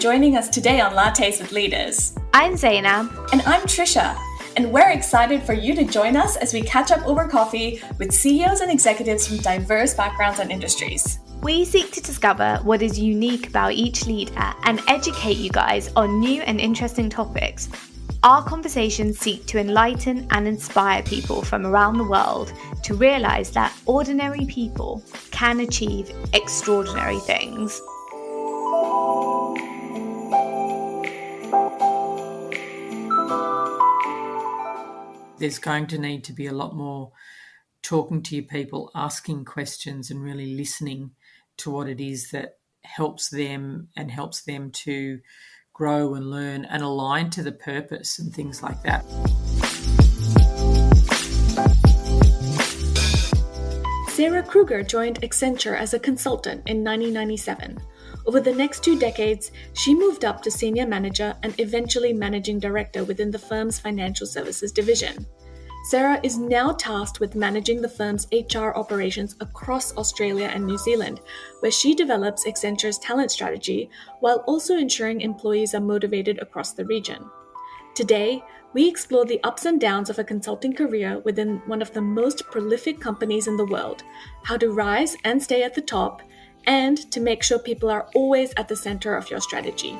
joining us today on Lattes with Leaders. I'm Zeinab. And I'm Trisha. And we're excited for you to join us as we catch up over coffee with CEOs and executives from diverse backgrounds and industries. We seek to discover what is unique about each leader and educate you guys on new and interesting topics. Our conversations seek to enlighten and inspire people from around the world to realize that ordinary people can achieve extraordinary things. There's going to need to be a lot more talking to your people, asking questions and really listening to what it is that helps them and helps them to grow and learn and align to the purpose and things like that. Sarah Kruger joined Accenture as a consultant in 1997. Over the next 2 decades, she moved up to senior manager and eventually managing director within the firm's financial services division. Sarah is now tasked with managing the firm's HR operations across Australia and New Zealand, where she develops Accenture's talent strategy while also ensuring employees are motivated across the region. Today, we explore the ups and downs of a consulting career within one of the most prolific companies in the world, how to rise and stay at the top, and to make sure people are always at the center of your strategy.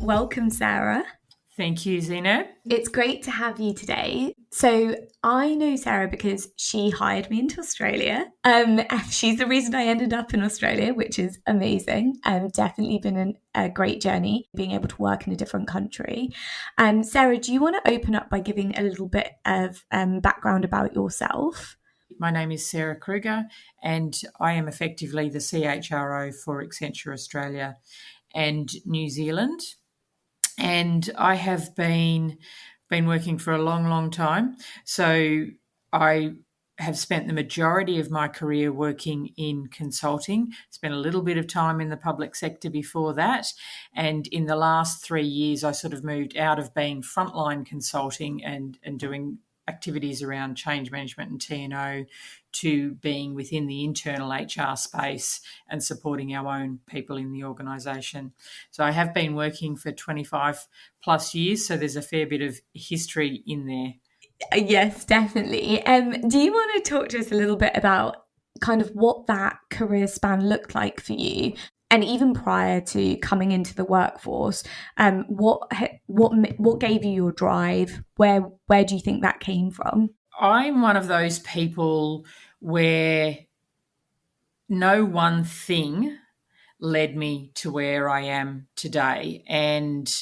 Welcome, Sarah. Thank you, Zeinab. It's great to have you today. So I know Sarah because she hired me into Australia. She's the reason I ended up in Australia, which is amazing. Definitely been a great journey being able to work in a different country. Sarah, do you want to open up by giving a little bit of background about yourself? My name is Sarah Kruger and I am effectively the CHRO for Accenture Australia and New Zealand. And I have been working for a long, long time. So I have spent the majority of my career working in consulting, spent a little bit of time in the public sector before that. And in the last 3 years, I sort of moved out of being frontline consulting and doing activities around change management and T&O to being within the internal HR space and supporting our own people in the organisation. So I have been working for 25 plus years, so there's a fair bit of history in there. Yes, definitely. Do you want to talk to us a little bit about kind of what that career span looked like for you? And even prior to coming into the workforce, what gave you your drive? Where do you think that came from? I'm one of those people where no one thing led me to where I am today, and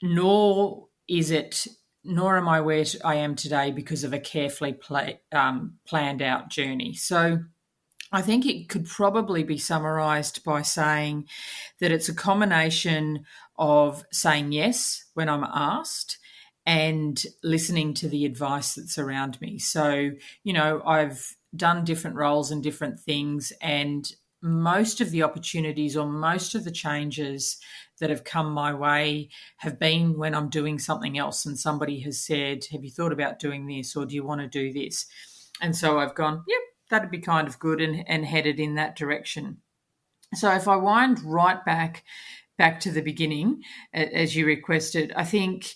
nor am I where I am today because of a carefully planned out journey. So I think it could probably be summarised by saying that it's a combination of saying yes when I'm asked and listening to the advice that's around me. So, I've done different roles and different things, and most of the opportunities or most of the changes that have come my way have been when I'm doing something else and somebody has said, have you thought about doing this, or do you want to do this? And so I've gone, yep, that'd be kind of good, and headed in that direction. So if I wind right back to the beginning, as you requested, I think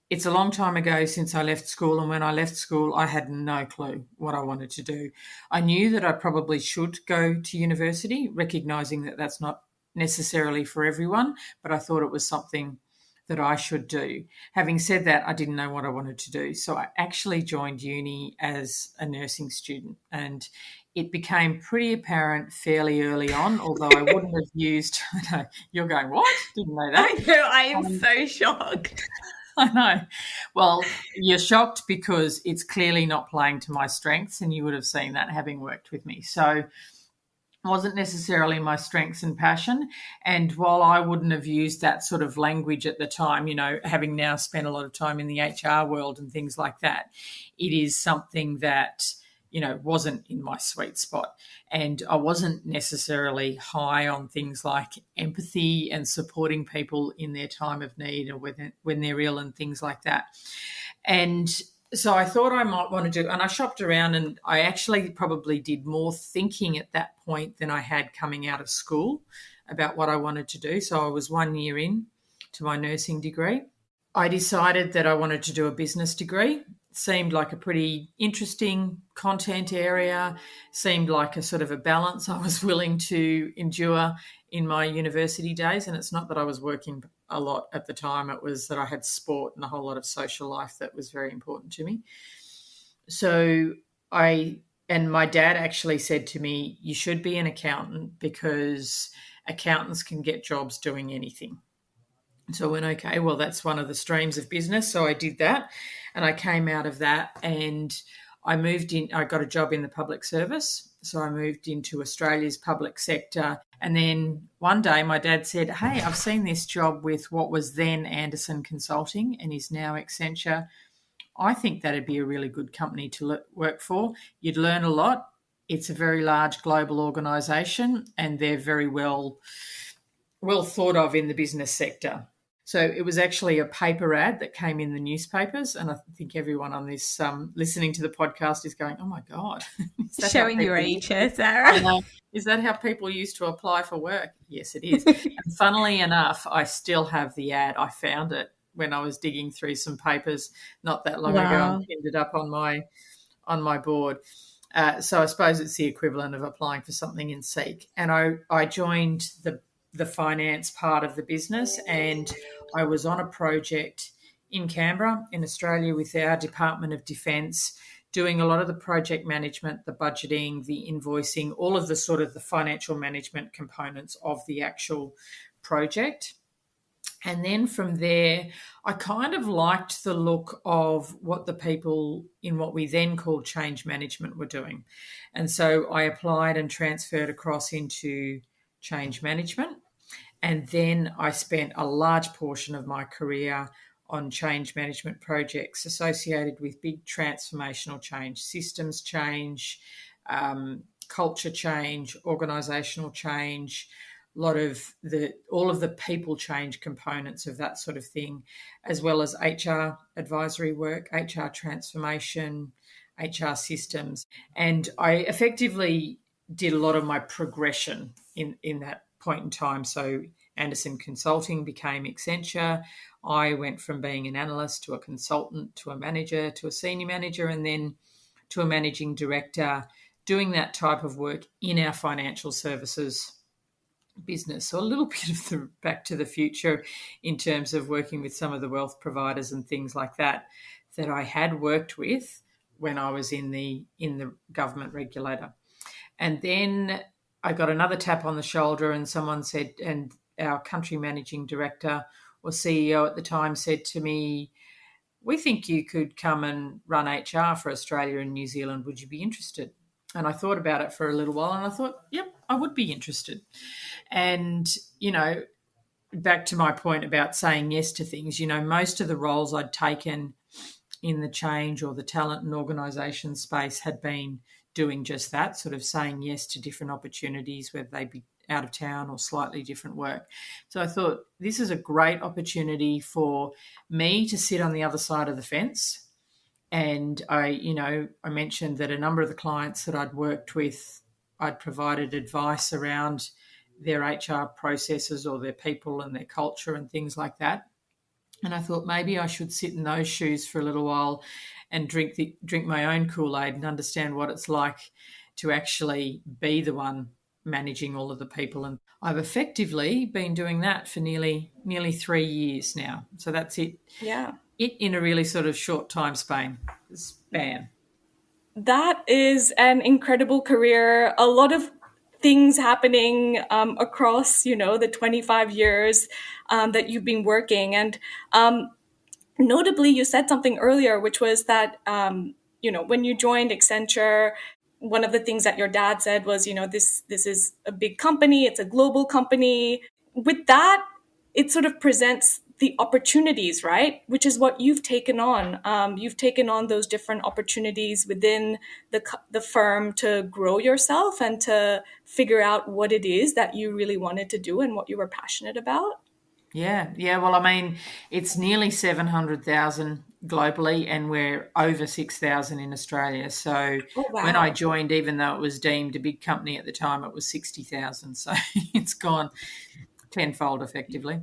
it's a long time ago since I left school, and when I left school, I had no clue what I wanted to do. I knew that I probably should go to university, recognising that that's not necessarily for everyone, but I thought it was something that I should do. Having said that, I didn't know what I wanted to do. So I actually joined uni as a nursing student, and it became pretty apparent fairly early on, although I wouldn't have used, you're going, what? Didn't know that. I know, I am so shocked. I know. Well, you're shocked because it's clearly not playing to my strengths, and you would have seen that having worked with me. So wasn't necessarily my strengths and passion. And while I wouldn't have used that sort of language at the time, having now spent a lot of time in the HR world and things like that, it is something that, wasn't in my sweet spot. And I wasn't necessarily high on things like empathy and supporting people in their time of need or when they're ill and things like that. And So I thought I might want to do, and I shopped around, and I actually probably did more thinking at that point than I had coming out of school about what I wanted to do. So I was 1 year in to my nursing degree. I decided that I wanted to do a business degree. Seemed like a pretty interesting content area, seemed like a sort of a balance I was willing to endure in my university days. And it's not that I was working a lot at the time, it was that I had sport and a whole lot of social life that was very important to me. So and my dad actually said to me, you should be an accountant because accountants can get jobs doing anything. So I went, okay, well, that's one of the streams of business. So I did that, and I came out of that, and I moved in. I got a job in the public service. So I moved into Australia's public sector. And then one day my dad said, hey, I've seen this job with what was then Anderson Consulting and is now Accenture. I think that'd be a really good company to work for. You'd learn a lot. It's a very large global organisation, and they're very well thought of in the business sector. So it was actually a paper ad that came in the newspapers, and I think everyone on this listening to the podcast is going, "Oh my God!" Showing your age here, Sarah. Is that how people used to apply for work? Yes, it is. And funnily enough, I still have the ad. I found it when I was digging through some papers not that long ago, and pinned it up on my board. So I suppose it's the equivalent of applying for something in Seek. And I joined the finance part of the business, and I was on a project in Canberra in Australia with our Department of Defence, doing a lot of the project management, the budgeting, the invoicing, all of the sort of the financial management components of the actual project. And then from there, I kind of liked the look of what the people in what we then called change management were doing. And so I applied and transferred across into change management. And then I spent a large portion of my career on change management projects associated with big transformational change, systems change, culture change, organisational change, all of the people change components of that sort of thing, as well as HR advisory work, HR transformation, HR systems. And I effectively did a lot of my progression in that point in time. So Anderson Consulting became Accenture. I went from being an analyst to a consultant to a manager to a senior manager and then to a managing director, doing that type of work in our financial services business. So a little bit of the back to the future in terms of working with some of the wealth providers and things like that I had worked with when I was in the government regulator. And then I got another tap on the shoulder, and someone said, and our country managing director or CEO at the time said to me, we think you could come and run HR for Australia and New Zealand. Would you be interested? And I thought about it for a little while, and I thought, yep, I would be interested. And, back to my point about saying yes to things, most of the roles I'd taken in the change or the talent and organisation space had been doing just that, sort of saying yes to different opportunities, whether they be out of town or slightly different work. So I thought this is a great opportunity for me to sit on the other side of the fence. And I mentioned that a number of the clients that I'd worked with, I'd provided advice around their HR processes or their people and their culture and things like that. And I thought maybe I should sit in those shoes for a little while and drink my own Kool-Aid and understand what it's like to actually be the one managing all of the people. And I've effectively been doing that for nearly 3 years now. So that's it. Yeah. It in a really sort of short time span. That is an incredible career. A lot of things happening across, the 25 years that you've been working. And notably, you said something earlier, which was that, when you joined Accenture, one of the things that your dad said was, this is a big company, it's a global company. With that, it sort of presents the opportunities, right? Which is what you've taken on. You've taken on those different opportunities within the firm to grow yourself and to figure out what it is that you really wanted to do and what you were passionate about. Yeah. Well, I mean, it's nearly 700,000 globally, and we're over 6,000 in Australia. So Oh, when I wow. joined, even though it was deemed a big company at the time, it was 60,000. So it's gone tenfold effectively.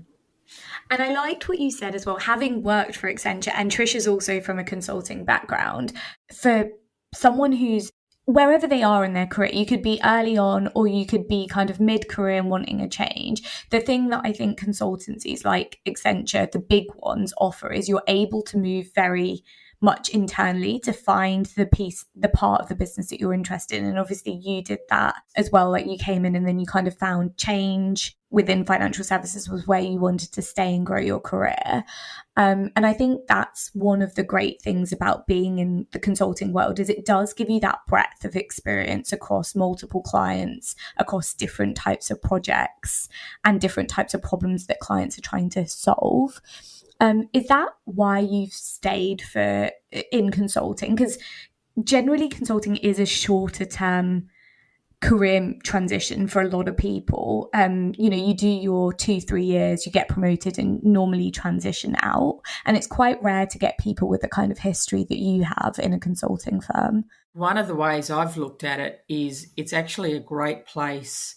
And I liked what you said as well, having worked for Accenture, and Trisha's also from a consulting background, for someone who's wherever they are in their career, you could be early on or you could be kind of mid-career and wanting a change. The thing that I think consultancies like Accenture, the big ones, offer is you're able to move very much internally to find the part of the business that you're interested in. And obviously you did that as well. Like, you came in and then you kind of found change within financial services was where you wanted to stay and grow your career. And I think that's one of the great things about being in the consulting world, is it does give you that breadth of experience across multiple clients, across different types of projects and different types of problems that clients are trying to solve. Is that why you've stayed in consulting? Because generally consulting is a shorter term career transition for a lot of people. You do your 2-3 years, you get promoted and normally transition out. And it's quite rare to get people with the kind of history that you have in a consulting firm. One of the ways I've looked at it is it's actually a great place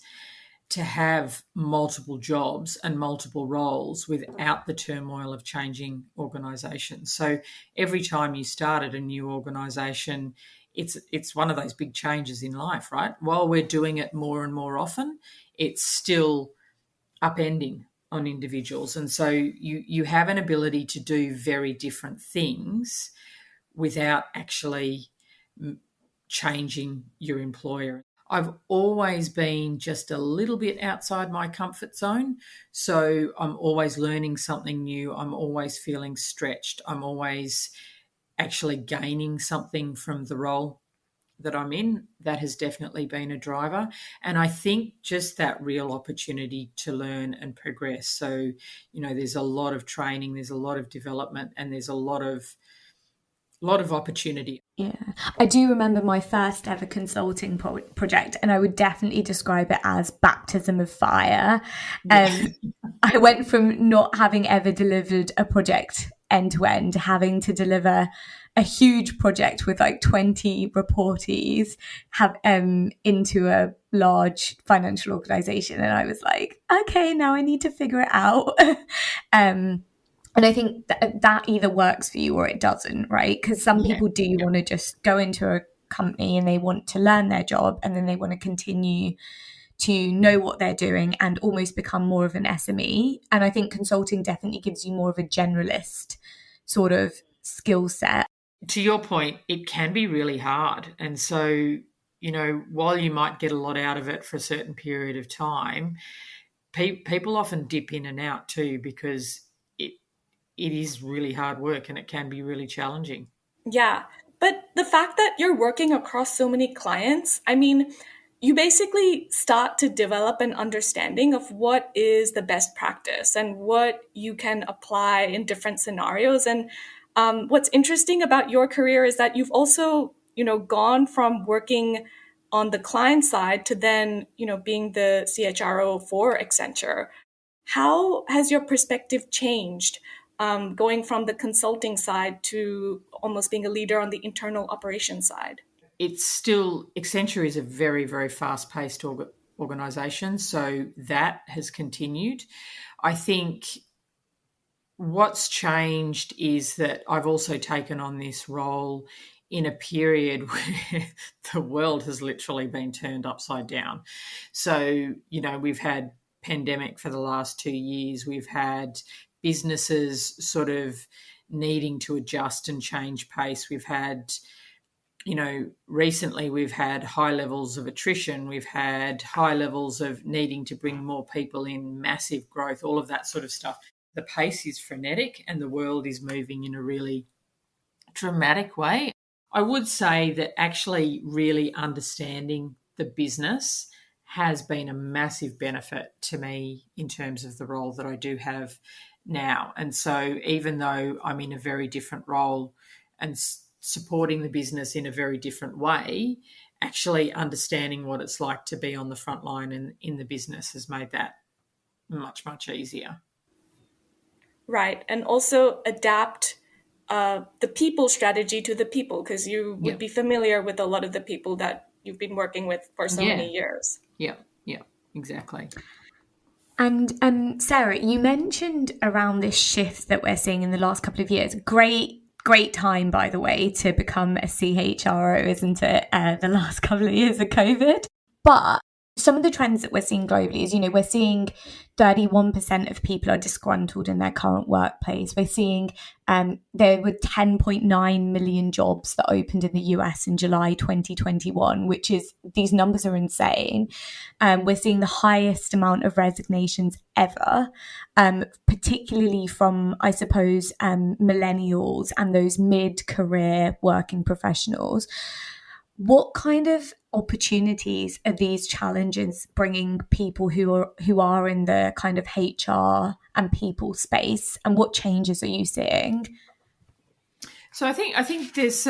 to have multiple jobs and multiple roles without the turmoil of changing organisations. So every time you start at a new organisation, it's one of those big changes in life, right? While we're doing it more and more often, it's still upending on individuals. And so you have an ability to do very different things without actually changing your employer. I've always been just a little bit outside my comfort zone. So I'm always learning something new. I'm always feeling stretched. I'm always actually gaining something from the role that I'm in. That has definitely been a driver. And I think just that real opportunity to learn and progress. So, there's a lot of training, there's a lot of development, and there's a lot of opportunity. Yeah, I do remember my first ever consulting project, and I would definitely describe it as baptism of fire. Yeah. I went from not having ever delivered a project end to end, having to deliver a huge project with like 20 reportees into a large financial organization. And I was like, okay, now I need to figure it out. And I think that either works for you or it doesn't, right? Because some Yeah. people do want to just go into a company and they want to learn their job and then they want to continue to know what they're doing and almost become more of an SME. And I think consulting definitely gives you more of a generalist sort of skill set. To your point, it can be really hard. And so, while you might get a lot out of it for a certain period of time, people often dip in and out too, because it is really hard work and it can be really challenging. Yeah. But the fact that you're working across so many clients, I mean, you basically start to develop an understanding of what is the best practice and what you can apply in different scenarios. And what's interesting about your career is that you've also, gone from working on the client side to then, being the CHRO for Accenture. How has your perspective changed, going from the consulting side to almost being a leader on the internal operations side? It's still, Accenture is a very, very fast paced organisation. So that has continued. I think what's changed is that I've also taken on this role in a period where the world has literally been turned upside down. So, we've had pandemic for the last 2 years. We've had businesses sort of needing to adjust and change pace. We've had, recently we've had high levels of attrition. We've had high levels of needing to bring more people in, massive growth, all of that sort of stuff. The pace is frenetic and the world is moving in a really dramatic way. I would say that actually really understanding the business has been a massive benefit to me in terms of the role that I do have now. And so even though I'm in a very different role and supporting the business in a very different way, actually understanding what it's like to be on the front line and in the business has made that much, much easier. Right. And also adapt the people strategy to the people, because you would be familiar with a lot of the people that you've been working with for so many years. Yeah, exactly. And Sarah, you mentioned around this shift that we're seeing in the last couple of years. Great time, by the way, to become a CHRO, isn't it? The last couple of years of COVID. But some of the trends that we're seeing globally is, we're seeing 31% of people are disgruntled in their current workplace. We're seeing there were 10.9 million jobs that opened in the US in July 2021, which is, these numbers are insane. We're seeing the highest amount of resignations ever, particularly from, I suppose, millennials and those mid-career working professionals. What kind of opportunities are these challenges bringing people who are in the kind of HR and people space, and what changes are you seeing? So I think there's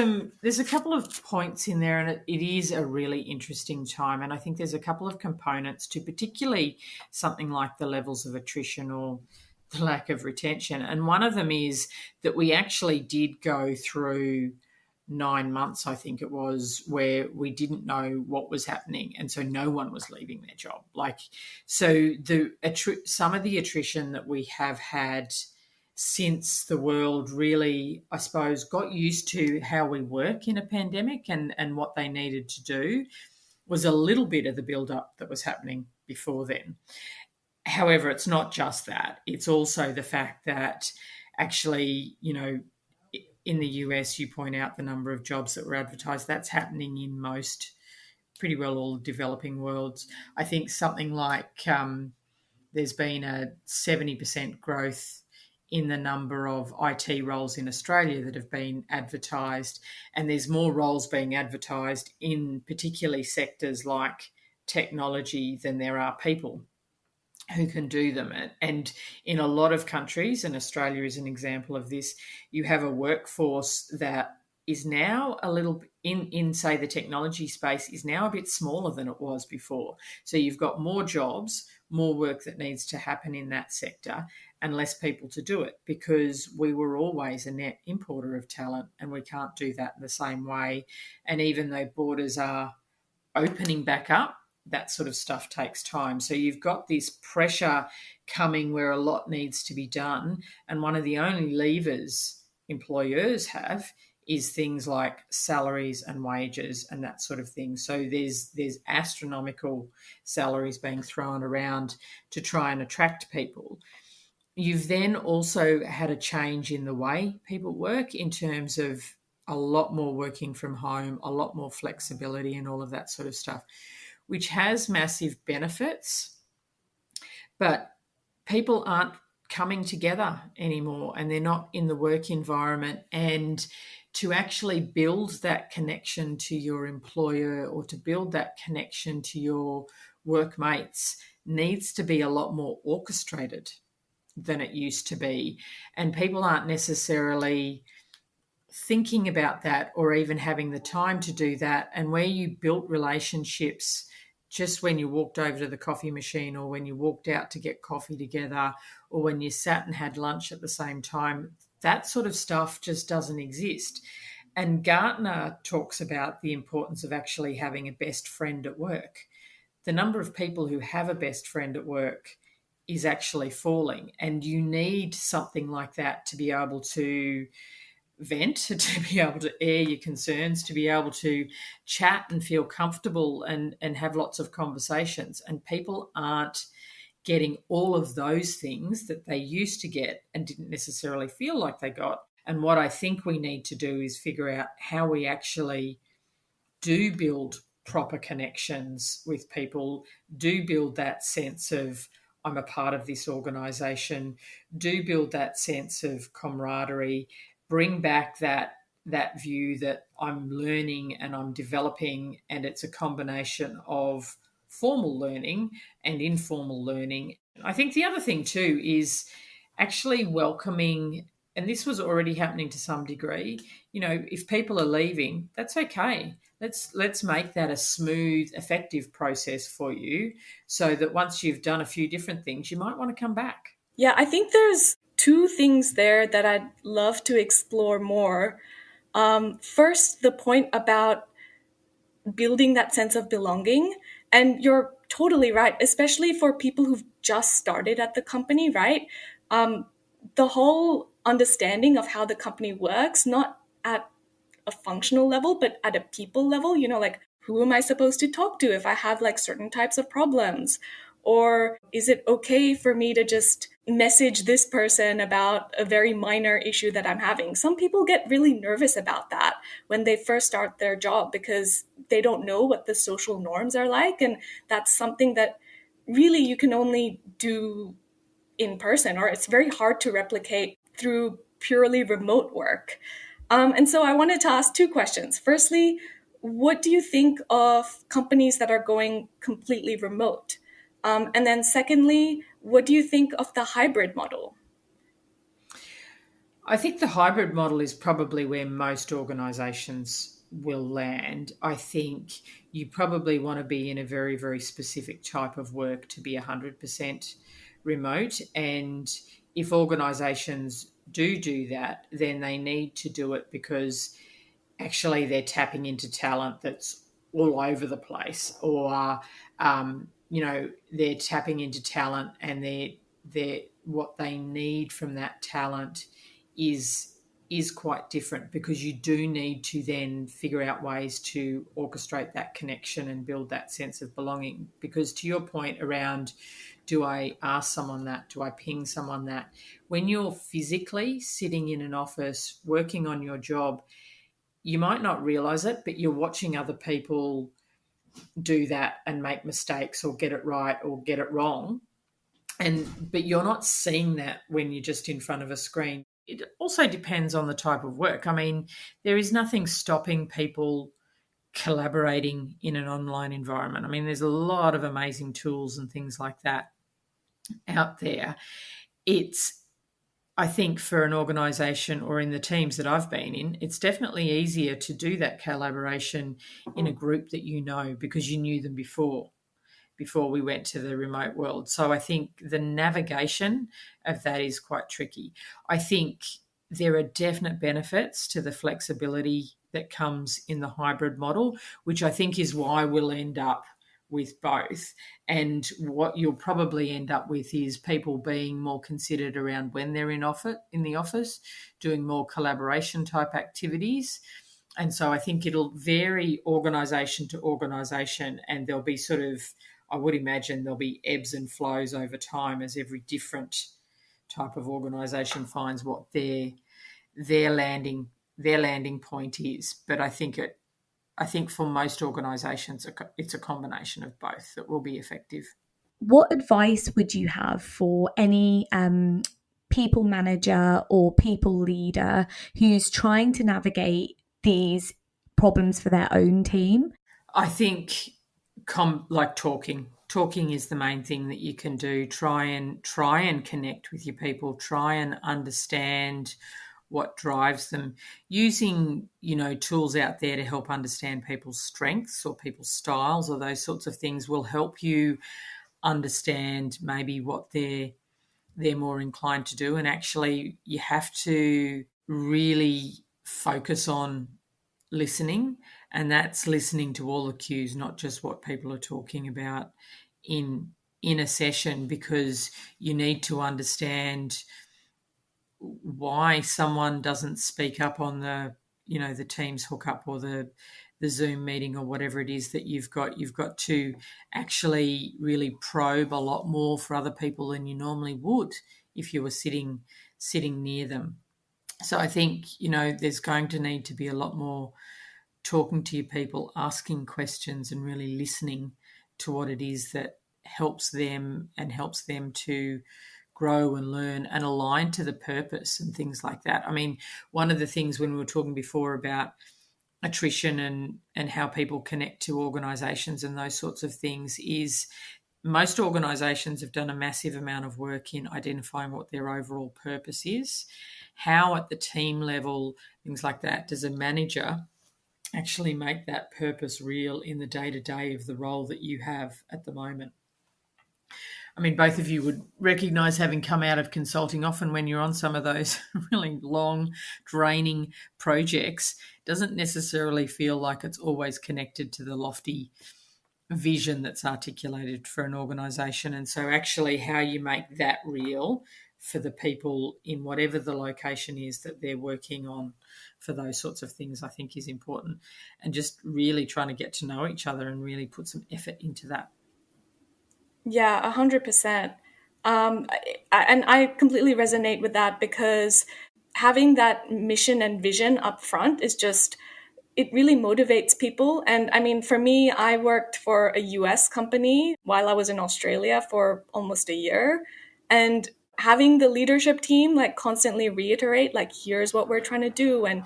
a couple of points in there, and it is a really interesting time. And I think there's a couple of components to particularly something like the levels of attrition or the lack of retention. And one of them is that we actually did go through 9 months, I think it was, where we didn't know what was happening, and so no one was leaving their job. So some of the attrition that we have had since the world really, I suppose, got used to how we work in a pandemic and what they needed to do, was a little bit of the build-up that was happening before then. However, it's not just that. It's also the fact that actually, in the US, you point out the number of jobs that were advertised. That's happening in pretty well all developing worlds. I think something like there's been a 70% growth in the number of IT roles in Australia that have been advertised, and there's more roles being advertised in particularly sectors like technology than there are people who can do them. And in a lot of countries, and Australia is an example of this, you have a workforce that is now a little in say the technology space is now a bit smaller than it was before. So you've got more jobs, more work that needs to happen in that sector, and less people to do it, because we were always a net importer of talent, and we can't do that in the same way. And even though borders are opening back up, that sort of stuff takes time. So you've got this pressure coming where a lot needs to be done. And one of the only levers employers have is things like salaries and wages and that sort of thing. So there's astronomical salaries being thrown around to try and attract people. You've then also had a change in the way people work, in terms of a lot more working from home, a lot more flexibility and all of that sort of stuff, which has massive benefits, but people aren't coming together anymore, and they're not in the work environment. And to actually build that connection to your employer, or to build that connection to your workmates, needs to be a lot more orchestrated than it used to be. And people aren't necessarily thinking about that, or even having the time to do that. And where you built relationships just when you walked over to the coffee machine, or when you walked out to get coffee together, or when you sat and had lunch at the same time, that sort of stuff just doesn't exist. And Gartner talks about the importance of actually having a best friend at work. The number of people who have a best friend at work is actually falling, and you need something like that to be able to vent, to be able to air your concerns, to be able to chat and feel comfortable and have lots of conversations. And people aren't getting all of those things that they used to get and didn't necessarily feel like they got. And what I think we need to do is figure out how we actually do build proper connections with people, do build that sense of I'm a part of this organisation, do build that sense of camaraderie, bring back that view that I'm learning and I'm developing, and it's a combination of formal learning and informal learning. I think the other thing too is actually welcoming, and this was already happening to some degree, if people are leaving, that's okay. Let's make that a smooth, effective process for you, so that once you've done a few different things, you might want to come back. Yeah, I think there's two things there that I'd love to explore more. First, the point about building that sense of belonging. And you're totally right, especially for people who've just started at the company, right? The whole understanding of how the company works, not at a functional level, but at a people level, like who am I supposed to talk to if I have like certain types of problems? Or is it okay for me to just message this person about a very minor issue that I'm having? Some people get really nervous about that when they first start their job because they don't know what the social norms are like. And that's something that really you can only do in person, or it's very hard to replicate through purely remote work. And so I wanted to ask two questions. Firstly, what do you think of companies that are going completely remote? And then secondly, what do you think of the hybrid model? I think the hybrid model is probably where most organisations will land. I think you probably want to be in a very, very specific type of work to be 100% remote. And if organisations do that, then they need to do it because actually they're tapping into talent that's all over the place, or they're tapping into talent and they're what they need from that talent is quite different, because you do need to then figure out ways to orchestrate that connection and build that sense of belonging. Because to your point around, do I ask someone that? Do I ping someone that? When you're physically sitting in an office working on your job, you might not realize it, but you're watching other people do that and make mistakes or get it right or get it wrong. But you're not seeing that when you're just in front of a screen. It also depends on the type of work. I mean, there is nothing stopping people collaborating in an online environment. I mean, there's a lot of amazing tools and things like that out there. I think for an organisation, or in the teams that I've been in, it's definitely easier to do that collaboration in a group that you know because you knew them before we went to the remote world. So I think the navigation of that is quite tricky. I think there are definite benefits to the flexibility that comes in the hybrid model, which I think is why we'll end up with both. And what you'll probably end up with is people being more considered around when they're in the office, doing more collaboration type activities. And so I think it'll vary organisation to organisation, and there'll be I would imagine there'll be ebbs and flows over time as every different type of organisation finds what their landing point is. But I think for most organisations, it's a combination of both that will be effective. What advice would you have for any people manager or people leader who's trying to navigate these problems for their own team? I think talking is the main thing that you can do. Try and connect with your people. Try and understand what drives them, using tools out there to help understand people's strengths or people's styles, or those sorts of things will help you understand maybe what they're more inclined to do. And actually you have to really focus on listening, and that's listening to all the cues, not just what people are talking about in a session, because you need to understand why someone doesn't speak up on the Teams hookup or the Zoom meeting or whatever it is that you've got to actually really probe a lot more for other people than you normally would if you were sitting near them. So I think there's going to need to be a lot more talking to your people, asking questions, and really listening to what it is that helps them to grow and learn and align to the purpose and things like that. I mean, one of the things when we were talking before about attrition and how people connect to organisations and those sorts of things is most organisations have done a massive amount of work in identifying what their overall purpose is. How at the team level, things like that, does a manager actually make that purpose real in the day-to-day of the role that you have at the moment? I mean, both of you would recognise, having come out of consulting, often when you're on some of those really long, draining projects, doesn't necessarily feel like it's always connected to the lofty vision that's articulated for an organisation. And so actually how you make that real for the people in whatever the location is that they're working on for those sorts of things, I think is important. And just really trying to get to know each other and really put some effort into that. Yeah, 100%. And I completely resonate with that, because having that mission and vision up front is just, it really motivates people. And I mean, for me, I worked for a US company while I was in Australia for almost a year. And having the leadership team like constantly reiterate, like, here's what we're trying to do. And,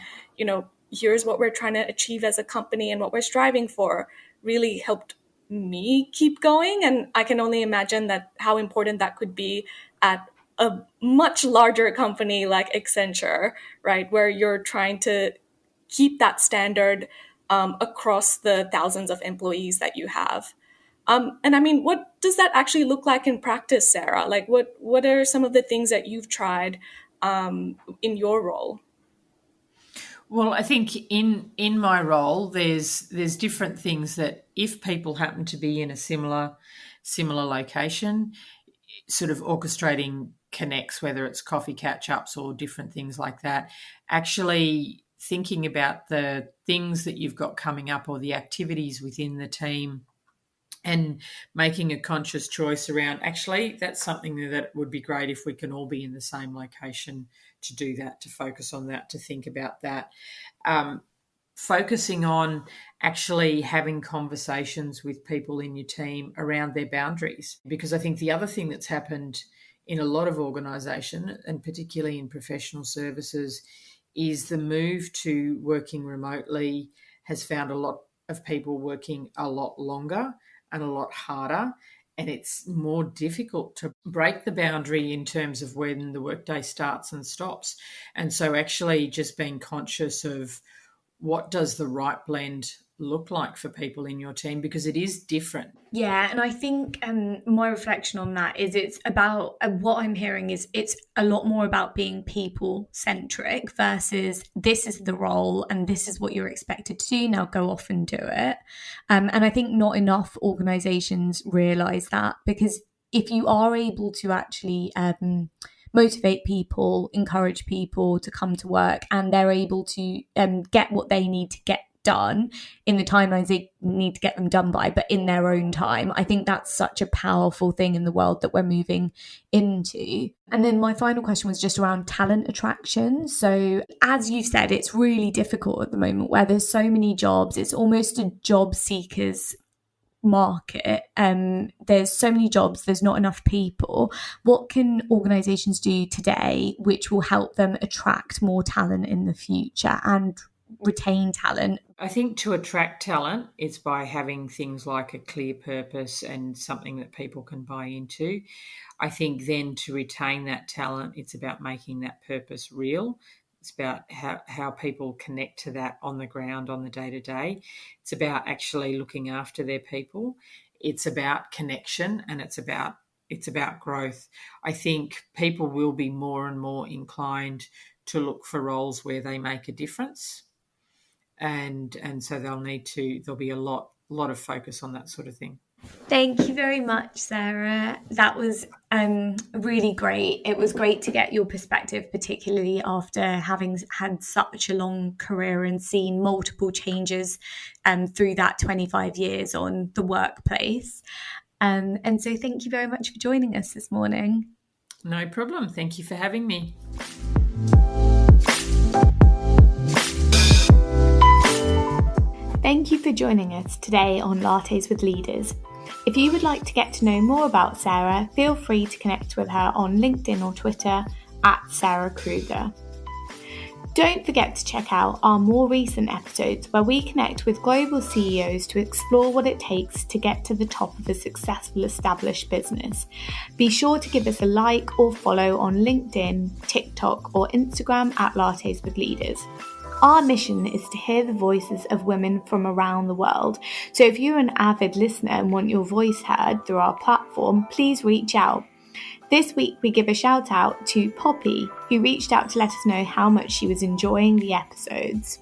here's what we're trying to achieve as a company and what we're striving for, really helped me keep going. And I can only imagine that how important that could be at a much larger company like Accenture, right? Where you're trying to keep that standard across the thousands of employees that you have. And I mean, what does that actually look like in practice, Sarah? Like, what are some of the things that you've tried in your role? Well, I think in my role, there's different things that, if people happen to be in a similar location, sort of orchestrating connects, whether it's coffee catch-ups or different things like that, actually thinking about the things that you've got coming up or the activities within the team, and making a conscious choice around, actually, that's something that would be great if we can all be in the same location to do that, to focus on that, to think about that. Focusing on actually having conversations with people in your team around their boundaries. Because I think the other thing that's happened in a lot of organisation, and particularly in professional services, is the move to working remotely has found a lot of people working a lot longer and a lot harder, and it's more difficult to break the boundary in terms of when the workday starts and stops. And so actually just being conscious of what does the right blend look like for people in your team, because it is different. Yeah, and I think my reflection on that is it's about what I'm hearing is it's a lot more about being people centric versus this is the role and this is what you're expected to do. Now go off and do it. And I think not enough organizations realize that, because if you are able to actually motivate people, encourage people to come to work, and they're able to get what they need to get done in the timelines they need to get them done by, but in their own time. I think that's such a powerful thing in the world that we're moving into. And then my final question was just around talent attraction. So as you said, it's really difficult at the moment where there's so many jobs. It's almost a job seekers market. There's so many jobs, there's not enough people. What can organizations do today which will help them attract more talent in the future and retain talent? I think to attract talent, it's by having things like a clear purpose and something that people can buy into. I think then to retain that talent, it's about making that purpose real. It's about how people connect to that on the ground, on the day-to-day. It's about actually looking after their people. It's about connection, and it's about growth. I think people will be more and more inclined to look for roles where they make a difference. And so there'll be a lot of focus on that sort of thing. Thank you very much, Sarah. That was really great. It was great to get your perspective, particularly after having had such a long career and seen multiple changes through that 25 years on the workplace. And so thank you very much for joining us this morning. No problem. Thank you for having me. Thank you for joining us today on Lattes with Leaders. If you would like to get to know more about Sarah, feel free to connect with her on LinkedIn or Twitter at Sarah Kruger. Don't forget to check out our more recent episodes where we connect with global CEOs to explore what it takes to get to the top of a successful established business. Be sure to give us a like or follow on LinkedIn, TikTok or Instagram at Lattes with Leaders. Our mission is to hear the voices of women from around the world. So if you're an avid listener and want your voice heard through our platform, platform, please reach out. This week, we give a shout out to Poppy, who reached out to let us know how much she was enjoying the episodes.